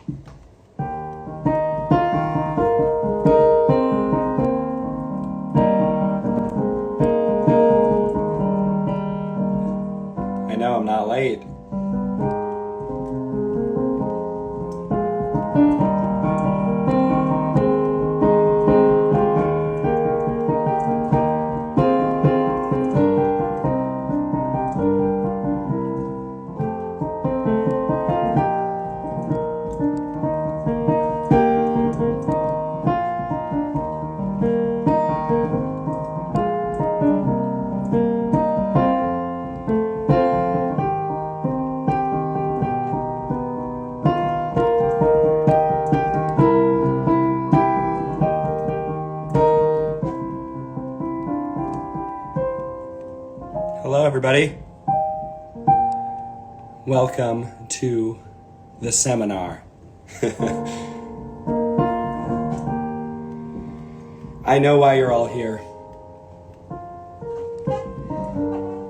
I know I'm not late. Hello, everybody. Welcome to the seminar. I know why you're all here.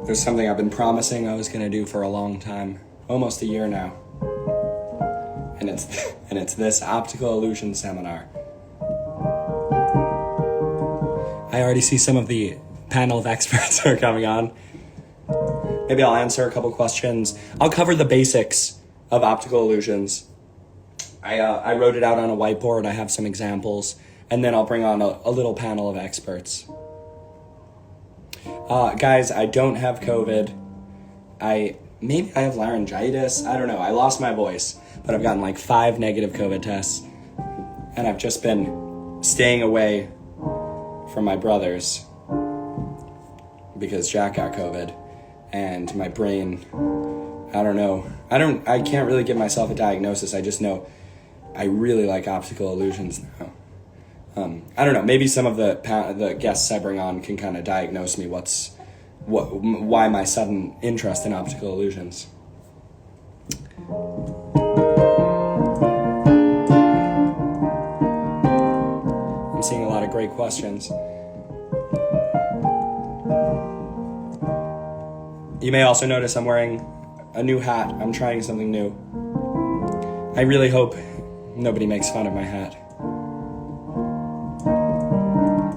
There's something I've been promising I was going to do for a long time, almost a year now. And it's this Optical Illusion seminar. I already see some of the panel of experts are coming on. Maybe I'll answer a couple questions. I'll cover the basics of optical illusions. I wrote it out on a whiteboard. I have some examples. And then I'll bring on a little panel of experts. Guys, I don't have COVID. Maybe I have laryngitis. I don't know. I lost my voice. But I've gotten like 5 negative COVID tests. And I've just been staying away from my brothers because Jack got COVID. And my brain, I don't know. I can't really give myself a diagnosis. I just know I really like optical illusions now. I don't know. Maybe some of the guests I bring on can kind of diagnose me why my sudden interest in optical illusions. I'm seeing a lot of great questions. You may also notice I'm wearing a new hat. I'm trying something new. I really hope nobody makes fun of my hat.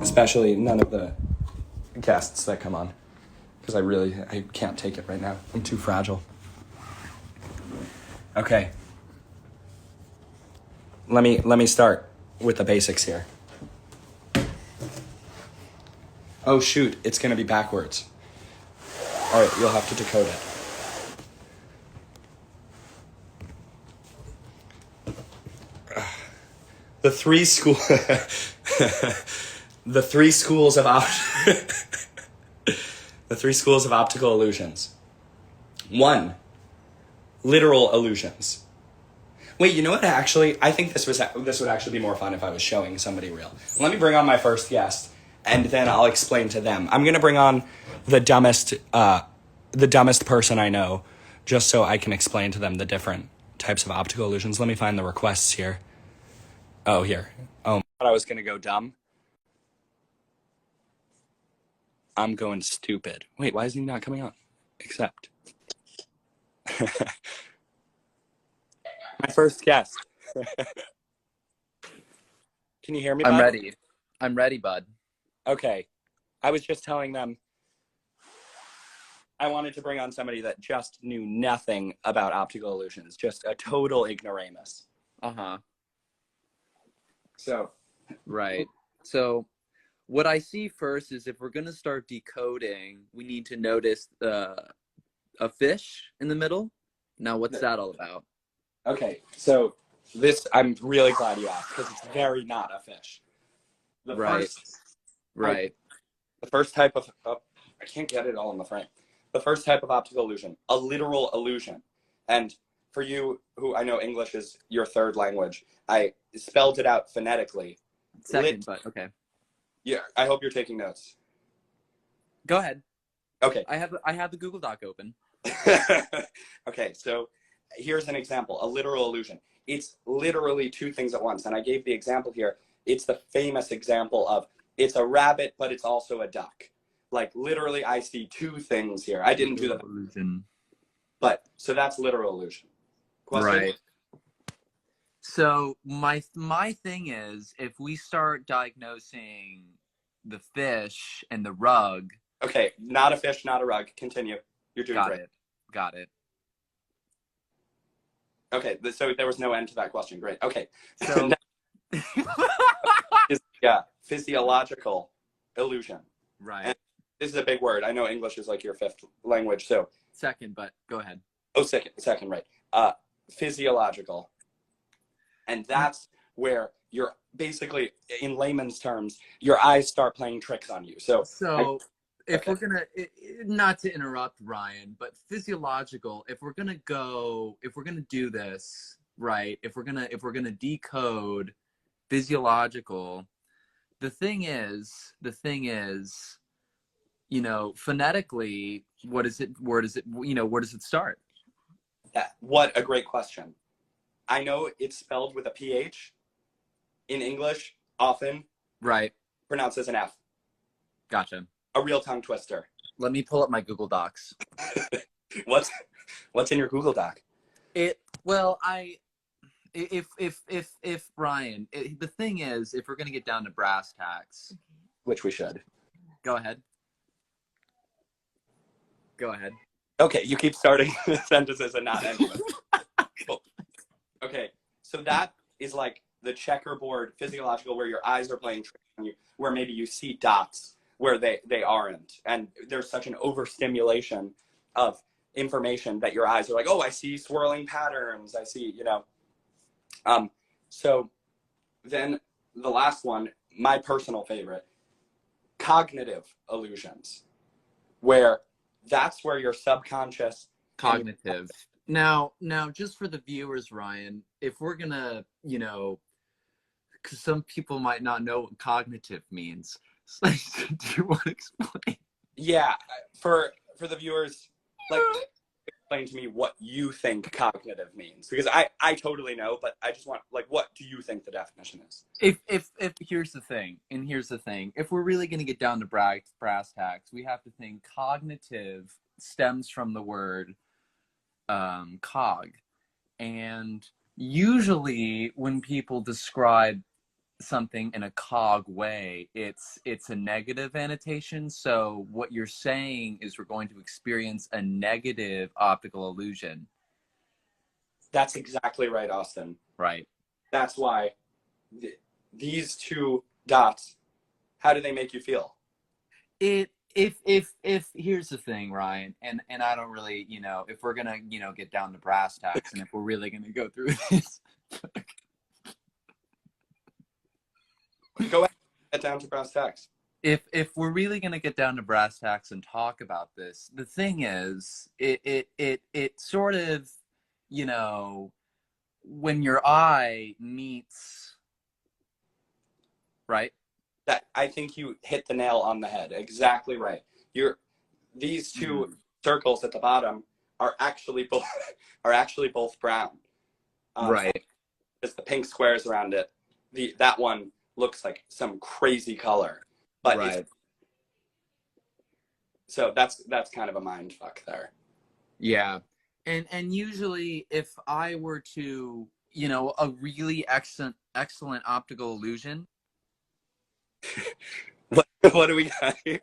Especially none of the guests that come on. Because I can't take it right now. I'm too fragile. Okay. Let me start with the basics here. Oh shoot, it's gonna be backwards. All right, you'll have to decode it. The three schools of optical illusions. 1, literal illusions. Wait, you know what? Actually, I think this would actually be more fun if I was showing somebody real. Let me bring on my first guest, and then I'll explain to them. I'm gonna bring on the dumbest person I know, just so I can explain to them the different types of optical illusions. Let me find the requests here. Oh, here. Oh, I thought I was gonna go dumb. I'm going stupid. Wait, why is he not coming on? Accept. My first guest. Can you hear me, bud? I'm ready, bud. Okay. I was just telling them I wanted to bring on somebody that just knew nothing about optical illusions, just a total ignoramus. Uh-huh. So. Right. So what I see first is if we're going to start decoding, we need to notice a fish in the middle. Now, what's that all about? Okay, so this, I'm really glad you asked, because it's very not a fish. The first type of, I can't get it all in the frame. The first type of optical illusion, a literal illusion. And for you, who I know English is your third language, I spelled it out phonetically. Second, but okay. Yeah, I hope you're taking notes. Go ahead. Okay. I have the Google Doc open. Okay, so here's an example, a literal illusion. It's literally 2 things at once. And I gave the example here. It's the famous example of it's a rabbit, but it's also a duck. Like literally I see 2 things here. I didn't do the illusion. But so that's literal illusion. Question? Right. So my thing is, if we start diagnosing the fish and the rug. Okay, not a fish, not a rug. Continue. You're doing Got great. it. Got it. Okay, so there was no end to that question. Great. Okay. So Yeah, physiological illusion. right. And this is a big word. I know English is like your fifth language, so. Second, but go ahead. Oh, second, right. Physiological. And that's where you're basically, in layman's terms, your eyes start playing tricks on you. So if okay. we're gonna, not to interrupt Ryan, but physiological, if we're gonna do this, right, if we're gonna decode physiological, the thing is, phonetically, where does it start? What a great question. I know it's spelled with a PH. In English, often Right. pronounced as an F. Gotcha. A real tongue twister. Let me pull up my Google Docs. What's in your Google Doc? If Brian, the thing is, if we're gonna get down to brass tacks, Which we should. go ahead. Okay, you keep starting sentences and not ending them. Cool. Okay, so that is like the checkerboard physiological, where your eyes are playing tricks on you, where maybe you see dots where they aren't, and there's such an overstimulation of information that your eyes are like, oh, I see swirling patterns, I see, so then the last one, my personal favorite, cognitive illusions, where that's where your subconscious Cognitive. Now, just for the viewers, Ryan, if we're gonna, because some people might not know what cognitive means. So, do you want to explain? Yeah, for the viewers, like, explain to me what you think cognitive means, because I totally know, but I just want, like, what do you think the definition is? If here's the thing, if we're really gonna get down to brass tacks, we have to think cognitive stems from the word cog, and usually when people describe something in a cog way, it's a negative annotation. So what you're saying is we're going to experience a negative optical illusion. That's exactly right, Austin. Right. That's why these two dots, how do they make you feel? If here's the thing, Ryan, and I don't really, if we're gonna, get down to brass tacks, and if we're really gonna go through this, go ahead, get down to brass tacks. If we're really gonna get down to brass tacks and talk about this, the thing is, it sort of, when your eye meets, right? That, I think you hit the nail on the head. Exactly right. These two circles at the bottom are actually both brown. Right. Just the pink squares around it. That one looks like some crazy color, but right. So that's kind of a mind fuck there. Yeah. And usually if I were to, a really excellent optical illusion. What do we got here?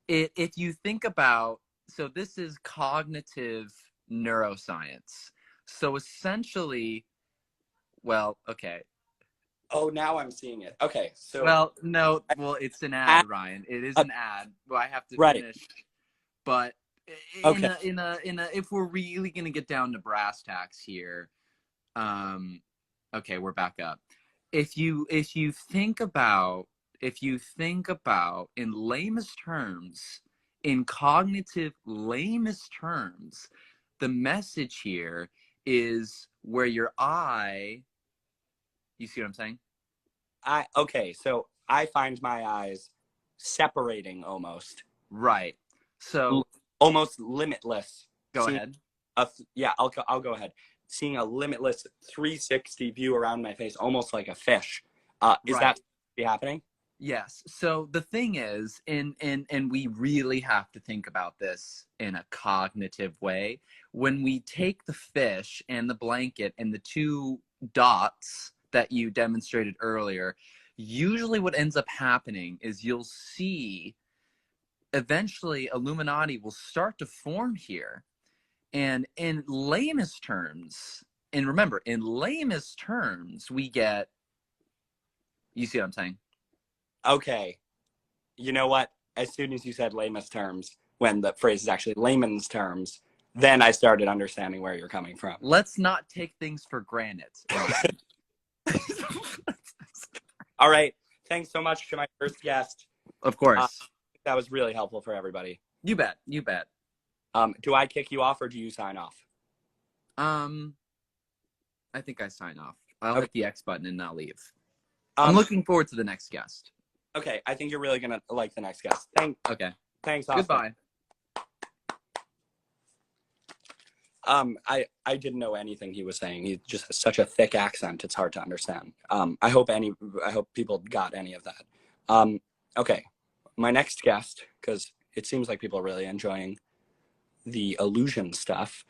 If you think about, so this is cognitive neuroscience. So essentially, well, okay. Oh, now I'm seeing it. Okay, so. Well, no, it's an ad, Ryan. It is an ad. Well, I have to finish. But okay. If we're really gonna get down to brass tacks here, okay, we're back up. If you think about in lamest terms, in cognitive lamest terms, the message here is where your eye, you see what I'm saying? Okay, so I find my eyes separating almost. Right. So almost limitless. Go ahead. Yeah, I'll go ahead. Seeing a limitless 360 view around my face, almost like a fish. Is that happening? Yes. So the thing is, and we really have to think about this in a cognitive way. When we take the fish and the blanket and the two dots that you demonstrated earlier, usually what ends up happening is you'll see eventually Illuminati will start to form here. And in lamest terms, and remember, in lamest terms, we get, you see what I'm saying? Okay. You know what? As soon as you said lamest terms, when the phrase is actually layman's terms, then I started understanding where you're coming from. Let's not take things for granted. All right. Thanks so much to my first guest. Of course. That was really helpful for everybody. You bet. You bet. Do I kick you off or do you sign off? I think I sign off. I'll hit the X button and I'll leave. I'm Um, looking forward to the next guest. Okay, I think you're really gonna like the next guest. Okay. Thanks, Austin. Goodbye. I didn't know anything he was saying. He just has such a thick accent; it's hard to understand. I hope people got any of that. Okay, my next guest, because it seems like people are really enjoying the illusion stuff.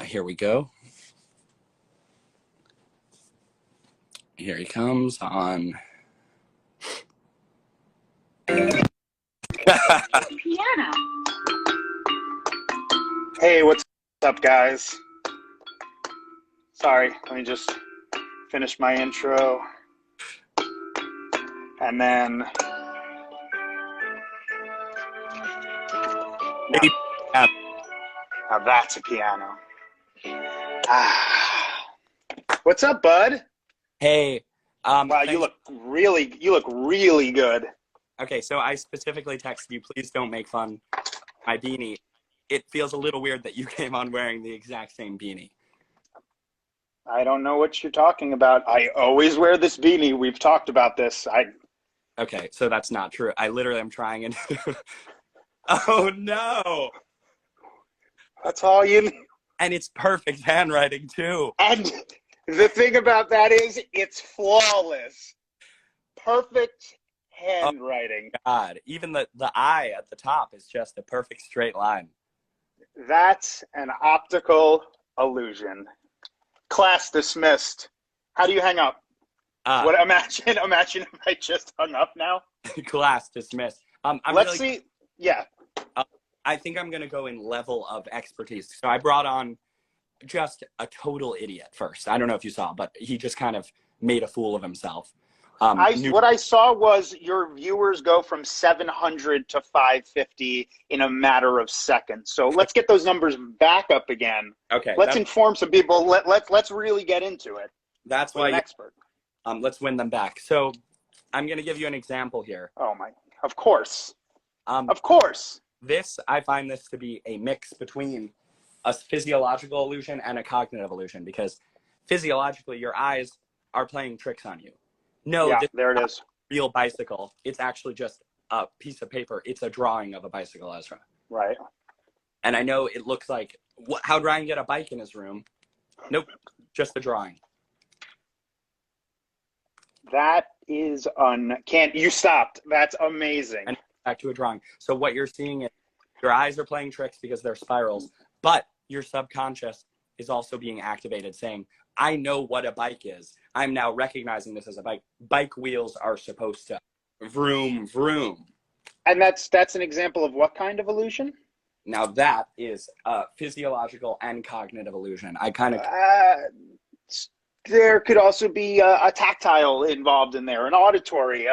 Here we go. Here he comes on. Piano. Hey, what's up, guys? Sorry, let me just finish my intro. And then... Now that's a piano. What's up, bud? Hey. Wow, you look really good. Okay, so I specifically texted you, please don't make fun of my beanie. It feels a little weird that you came on wearing the exact same beanie. I don't know what you're talking about. I always wear this beanie. We've talked about this. Okay, so that's not true. I literally am trying and... Oh, no! That's all you need. And it's perfect handwriting, too. And the thing about that is it's flawless. Perfect handwriting. Oh, God, even the I at the top is just a perfect straight line. That's an optical illusion. Class dismissed. How do you hang up? Imagine if I just hung up now. Class dismissed. Let's see. Yeah. I think I'm gonna go in level of expertise. So I brought on just a total idiot first. I don't know if you saw, but he just kind of made a fool of himself. What I saw was your viewers go from 700 to 550 in a matter of seconds. So let's get those numbers back up again. Okay. Let's inform some people. Let's really get into it. That's why. An expert. Let's win them back. So I'm going to give you an example here. Oh my! Of course. Of course. I find this to be a mix between a physiological illusion and a cognitive illusion, because physiologically your eyes are playing tricks on you. No, yeah, there it is. Real bicycle. It's actually just a piece of paper. It's a drawing of a bicycle, Ezra. Right. And I know it looks like, how'd Ryan get a bike in his room? Nope, just a drawing. That is you stopped. That's amazing. And back to a drawing. So what you're seeing is your eyes are playing tricks because they're spirals, but your subconscious is also being activated, saying, I know what a bike is. I'm now recognizing this as a bike. Bike wheels are supposed to vroom, vroom. And that's an example of what kind of illusion? Now that is a physiological and cognitive illusion. There could also be a tactile involved in there, an auditory.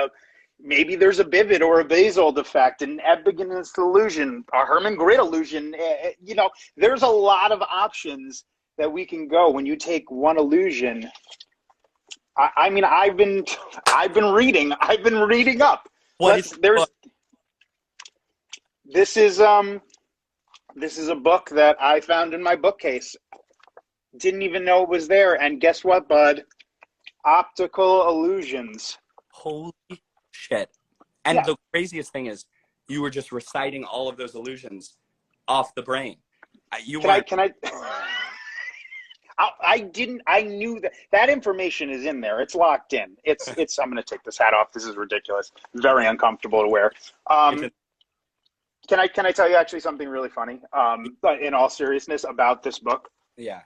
Maybe there's a Vivid or a Basel defect, an epigenesis illusion, a Hermann Grid illusion. There's a lot of options that we can go when you take one illusion. I mean, I've been reading up. This is a book that I found in my bookcase. Didn't even know it was there, and guess what, bud? Optical Illusions. Holy shit! And the craziest thing is, you were just reciting all of those illusions off the brain. I knew that information is in there. It's locked in. I'm going to take this hat off. This is ridiculous. Very uncomfortable to wear. Can I tell you actually something really funny? But in all seriousness about this book? Yeah.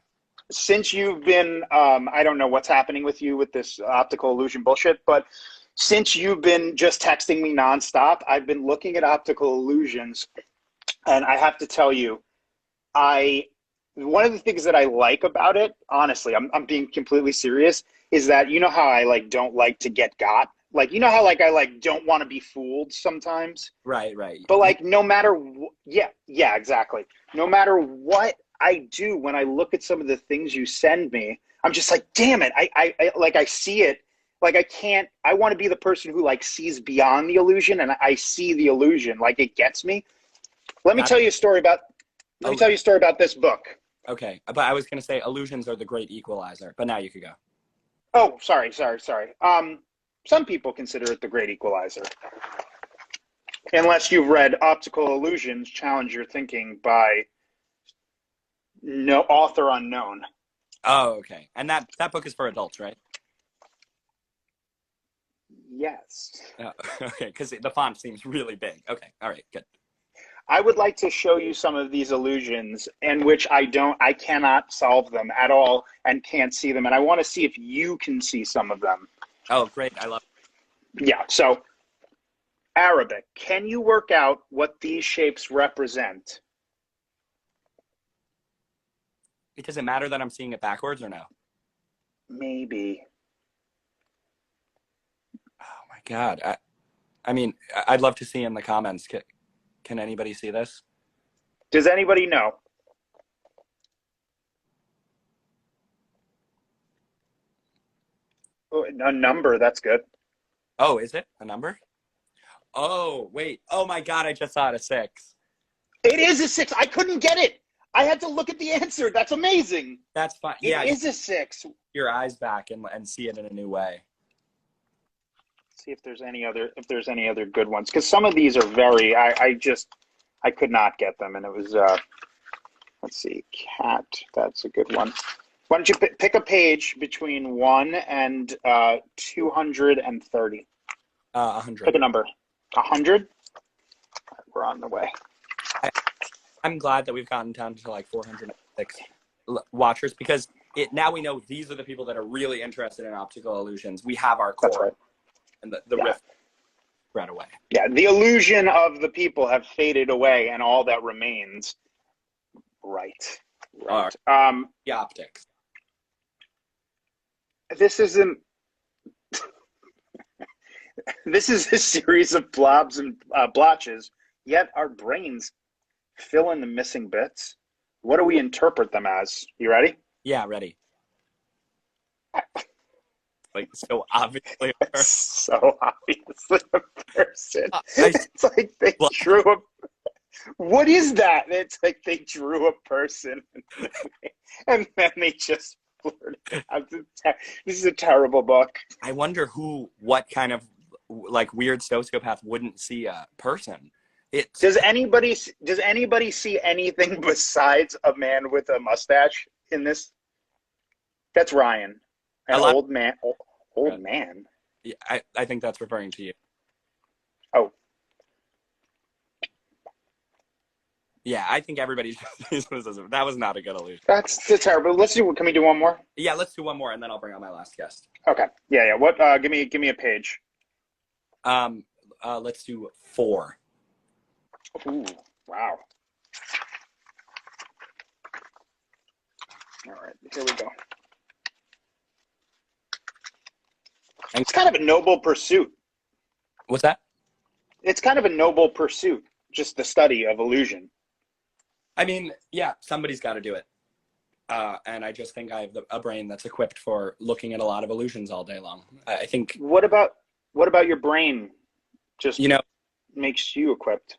since you've been, I don't know what's happening with you with this optical illusion bullshit, but since you've been just texting me nonstop, I've been looking at optical illusions, and I have to tell you, one of the things that I like about it, honestly, I'm being completely serious, is that you know how I like don't like to get got? Like, you know how like I like don't want to be fooled sometimes? Right. But like no matter yeah, exactly. No matter what I do when I look at some of the things you send me, I'm just like, damn it. I like I see it. Like I want to be the person who like sees beyond the illusion, and I see the illusion. Like it gets me. Let me tell you a story about this book. Okay, but I was going to say illusions are the great equalizer, but now you could go. Oh, sorry. Some people consider it the great equalizer. Unless you've read Optical Illusions, Challenge Your Thinking by no author unknown. Oh, okay. And that book is for adults, right? Yes. Oh, okay, because the font seems really big. Okay, all right, good. I would like to show you some of these illusions in which I cannot solve them at all and can't see them. And I want to see if you can see some of them. Oh, great. I love it. Yeah, so Arabic. Can you work out what these shapes represent? Does it matter that I'm seeing it backwards or no? Maybe. Oh my God. I mean, I'd love to see in the comments. Can anybody see this? Does anybody know? Oh, a number, that's good. Oh, is it a number? Oh, wait. Oh my God, I just saw it, a 6. It is a 6. I couldn't get it. I had to look at the answer. That's amazing. That's fine. Yeah, it is a 6. Your eyes back and see it in a new way. See if there's any other good ones, because some of these are very. I could not get them, and it was. Let's see, cat. That's a good one. Why don't you pick a page between 1 and 230? 100. Pick a number. 100. We're on the way. I'm glad that we've gotten down to like 406 watchers, because now we know these are the people that are really interested in optical illusions. We have our core. That's right. And the rift spread away. Yeah, the illusion of the people have faded away, and all that remains. Right. The optics. This isn't. This is a series of blobs and blotches. Yet our brains fill in the missing bits. What do we interpret them as? You ready? Yeah, ready. Like so obviously so obviously a person. It's like they drew a. What is that? It's like they drew a person and then they just blurred it out. This is a terrible book. I wonder what kind of like weird sociopath wouldn't see a person. Does anybody see anything besides a man with a mustache in this? That's Ryan. An old man. Old man. Yeah, I think that's referring to you. Oh. Yeah, I think everybody. That was not a good illusion. That's terrible. Can we do one more? Yeah, let's do one more, and then I'll bring on my last guest. Okay. Yeah. What? Give me a page. Let's do 4. Ooh, wow. All right, here we go. It's kind of a noble pursuit. What's that? It's kind of a noble pursuit, just the study of illusion. I mean, yeah, somebody's got to do it. And I just think I have a brain that's equipped for looking at a lot of illusions all day long. I think. What about your brain? Just makes you equipped.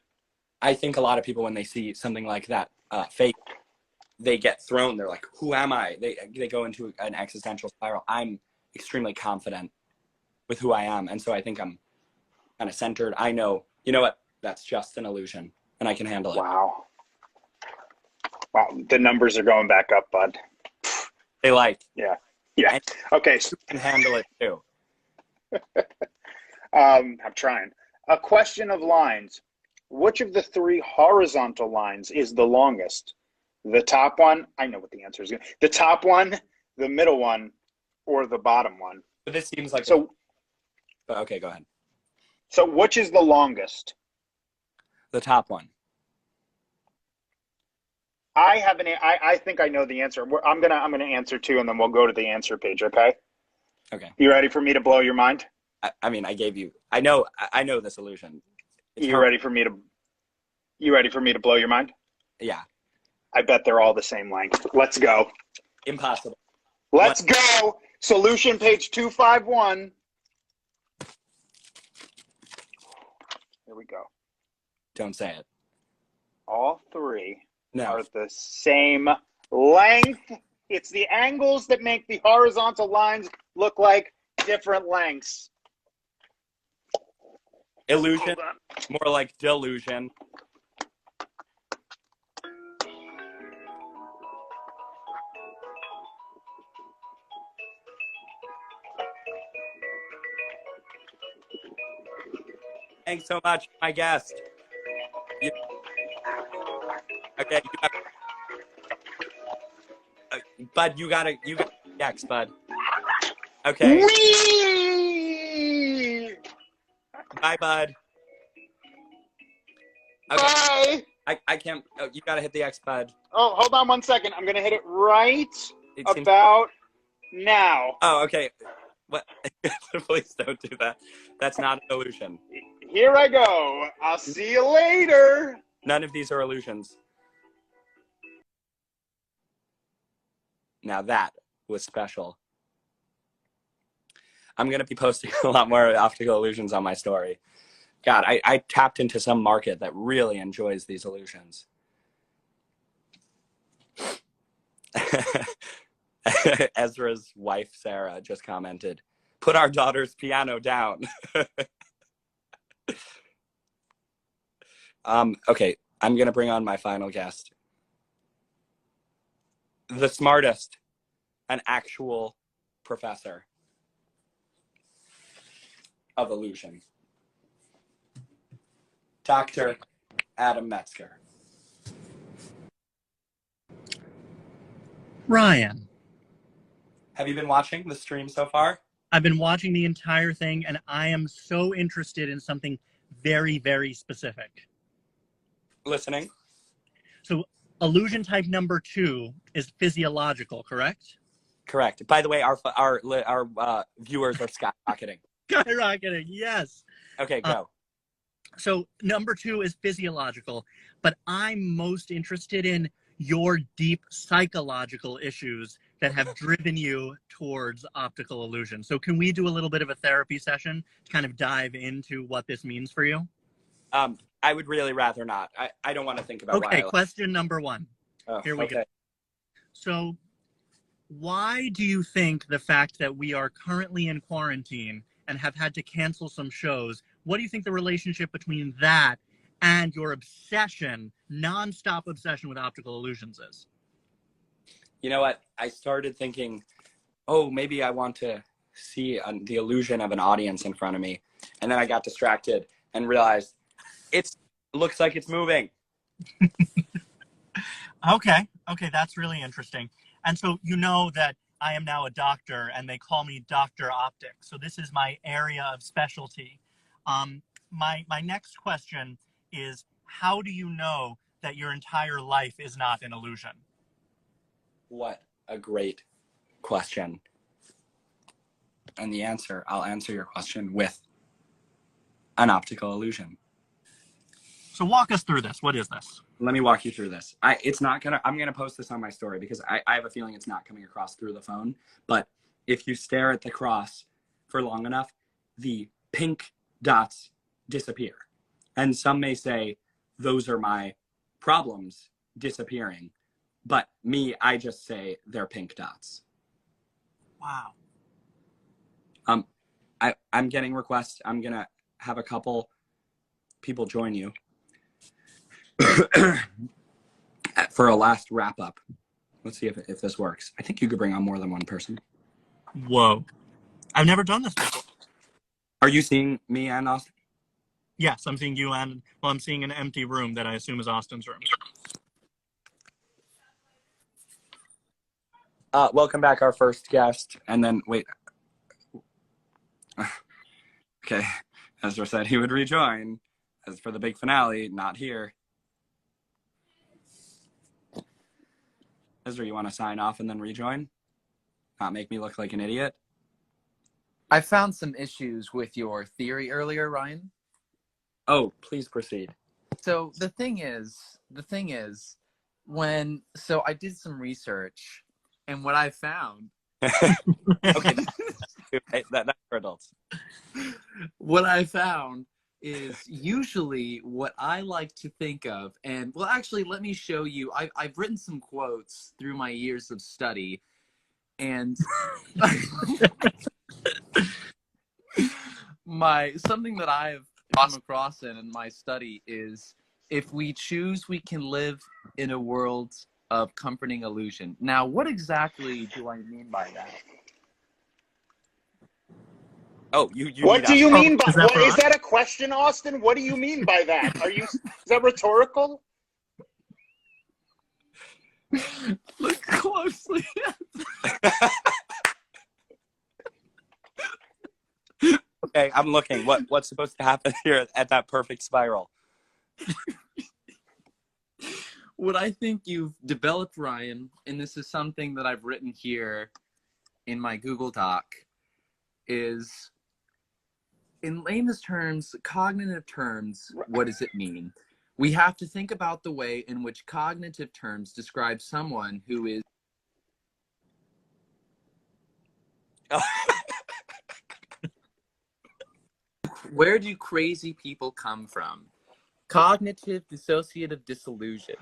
I think a lot of people, when they see something like that fake, they get thrown. They're like, "Who am I?" They go into an existential spiral. I'm extremely confident with who I am, and so I think I'm kind of centered. I know, you know what? That's just an illusion, and I can handle it. Wow. The numbers are going back up, bud. They like. Yeah. Okay. You can handle it too. I'm trying. A question of lines. Which of the 3 horizontal lines is the longest? The top one, I know what the answer is. The top one, the middle one, or the bottom one. But this seems like So. Okay, go ahead. So which is the longest? The top one. I think I know the answer. I'm gonna answer too, and then we'll go to the answer page. Okay. Okay. You ready for me to blow your mind? I mean, I gave you. I know the solution. You ready for me to blow your mind? Yeah. I bet they're all the same length. Let's go. Impossible. Let's go. Solution page 251. Here we go. Don't say it. All three No. are the same length. It's the angles that make the horizontal lines look like different lengths. Illusion. More like delusion. Thanks so much, my guest. Okay, Bud, you got next, Bud. Okay. Whee! Bye, Bud. Okay. Bye. I can't. Oh, you gotta hit the X, Bud. Oh, hold on 1 second. I'm gonna hit it right about now. Oh, okay. What? Please don't do that. That's not an illusion. Here I go. I'll see you later. None of these are illusions. Now that was special. I'm going to be posting a lot more optical illusions on my story. God, I tapped into some market that really enjoys these illusions. Ezra's wife, Sarah, just commented, "Put our daughter's piano down." Okay, I'm going to bring on my final guest. The smartest, an actual professor of illusion. Dr. Adam Metzger. Ryan. Have you been watching the stream so far? I've been watching the entire thing, and I am so interested in something very, very specific. Listening. So, illusion type number 2 is physiological, correct? Correct. By the way, our viewers are skyrocketing. Skyrocketing, yes. Okay, go. So, number 2 is physiological, but I'm most interested in your deep psychological issues that have driven you towards optical illusion. So can we do a little bit of a therapy session to kind of dive into what this means for you? I would really rather not. I don't want to think about why. Okay, question number 1. Oh, here we go. So why do you think the fact that we are currently in quarantine and have had to cancel some shows, what do you think the relationship between that and your obsession, nonstop obsession with optical illusions is? You know what? I started thinking, oh, maybe I want to see the illusion of an audience in front of me. And then I got distracted and realized it looks like it's moving. Okay, that's really interesting. And so you know that I am now a doctor and they call me Dr. Optics. So this is my area of specialty. My next question is, how do you know that your entire life is not an illusion? What a great question. And the answer, I'll answer your question with an optical illusion. So walk us through this. What is this? Let me walk you through this. I'm gonna post this on my story because I have a feeling it's not coming across through the phone. But if you stare at the cross for long enough, the pink dots disappear. And some may say, those are my problems disappearing. But me, I just say they're pink dots. Wow. I'm getting requests. I'm gonna have a couple people join you for a last wrap up. Let's see if this works. I think you could bring on more than one person. Whoa. I've never done this before. Are you seeing me and Austin? Yes, I'm seeing you and, well, I'm seeing an empty room that I assume is Austin's room. Welcome back, our first guest. And then, wait. Okay. Ezra said he would rejoin. As for the big finale, not here. Ezra, you want to sign off and then rejoin? Not make me look like an idiot? I found some issues with your theory earlier, Ryan. Oh, please proceed. So the thing is, so I did some research, and what I found. Okay, that's for adults. What I found is usually what I like to think of, and well, actually, let me show you. I've written some quotes through my years of study, and something that I've come across in my study is, if we choose, we can live in a world of comforting illusion. Now, what exactly do I mean by that? Oh, you What do you mean by Is that is that a question, Austin? What do you mean by that? Is that rhetorical? Look closely. Okay, I'm looking. What's supposed to happen here at that perfect spiral? What I think you've developed, Ryan, and this is something that I've written here in my Google Doc, is, in layman's terms, cognitive terms, what does it mean? We have to think about the way in which cognitive terms describe someone who is. Where do crazy people come from? Cognitive dissociative disillusion.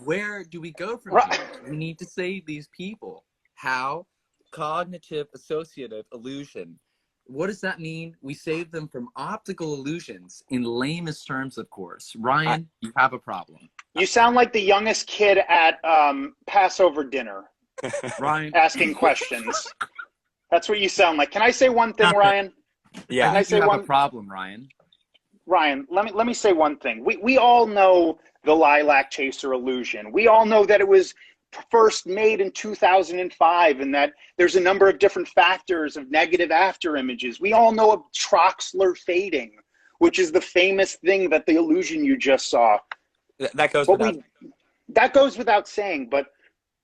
Where do we go from here? We need to save these people. How? Cognitive associative illusion. What does that mean? We save them from optical illusions, in lamest terms, of course. Ryan, you have a problem. You sound like the youngest kid at Passover dinner, Ryan, asking questions. That's what you sound like. Can I say one thing, Ryan? Yeah. Can I say you have one? a problem, Ryan. Ryan, let me say one thing. We all know the lilac chaser illusion. We all know that it was first made in 2005, and that there's a number of different factors of negative after images. We all know of Troxler fading, which is the famous thing that the illusion you just saw. That goes without saying, but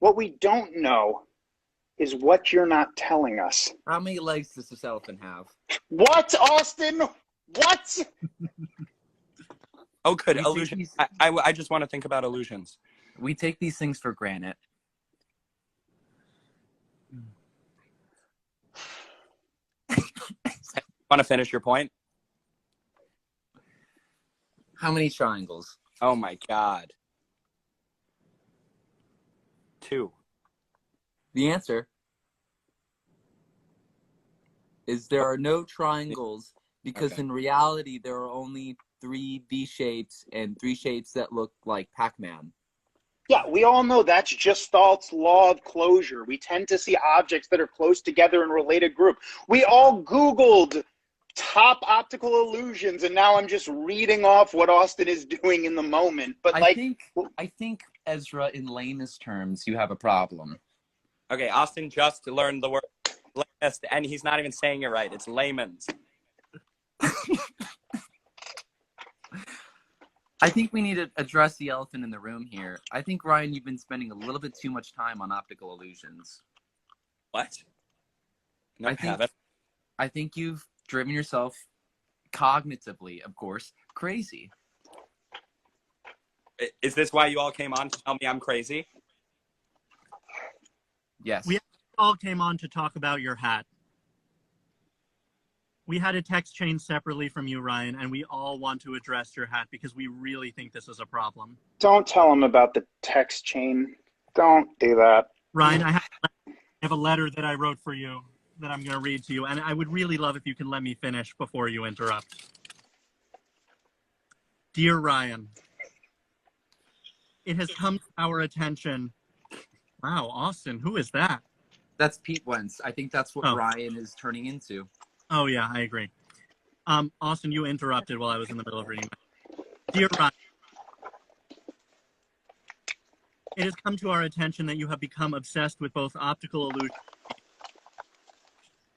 what we don't know is what you're not telling us. How many legs does this elephant have? What, Austin? What? Oh, good. Illusion. I just want to think about illusions. We take these things for granted. Want to finish your point? How many triangles? Oh my God. 2. The answer is there are no triangles, because in reality there are only 3 V shapes and 3 shapes that look like Pac-Man. Yeah, we all know that's Gestalt's law of closure. We tend to see objects that are close together in a related group. We all Googled top optical illusions, and now I'm just reading off what Austin is doing in the moment. But I think, Ezra, in lamest terms, you have a problem. Okay, Austin just learned the word lamest, and he's not even saying it right. It's layman's. I think we need to address the elephant in the room here. I think, Ryan, you've been spending a little bit too much time on optical illusions. What? No, I haven't. I think you've driven yourself, cognitively, of course, crazy. Is this why you all came on to tell me I'm crazy? Yes. We all came on to talk about your hat. We had a text chain separately from you, Ryan, and we all want to address your hat because we really think this is a problem. Don't tell him about the text chain. Don't do that. Ryan, I have a letter that I wrote for you that I'm going to read to you, and I would really love if you can let me finish before you interrupt. Dear Ryan, it has come to our attention. Wow, Austin, who is that? That's Pete Wentz. I think that's what Ryan is turning into. Oh, yeah, I agree. Austin, you interrupted while I was in the middle of reading that. Dear Ryan, It has come to our attention that you have become obsessed with both optical illusions.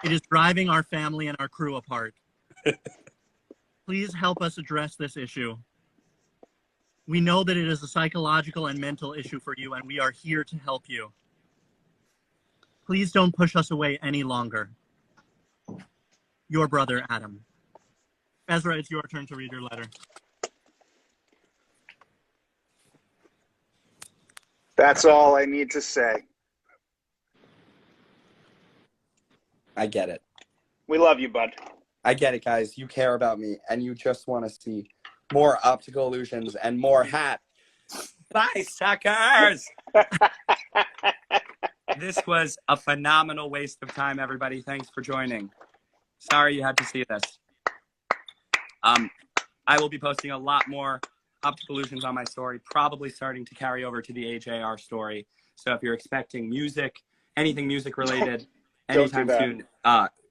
It is driving our family and our crew apart. Please help us address this issue. We know that it is a psychological and mental issue for you, and we are here to help you. Please don't push us away any longer. Your brother, Adam. Ezra, it's your turn to read your letter. That's all I need to say. I get it. We love you, bud. I get it, guys. You care about me, and you just want to see more optical illusions and more hat. Bye, suckers! This was a phenomenal waste of time, everybody. Thanks for joining. Sorry you had to see this. I will be posting a lot more optical illusions on my story, probably starting to carry over to the AJR story. So if you're expecting music, anything music related, anytime soon,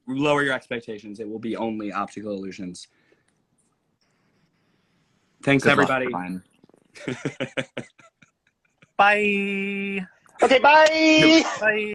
lower your expectations. It will be only optical illusions. Thanks, Good everybody. luck, Bye. Okay, bye. Bye.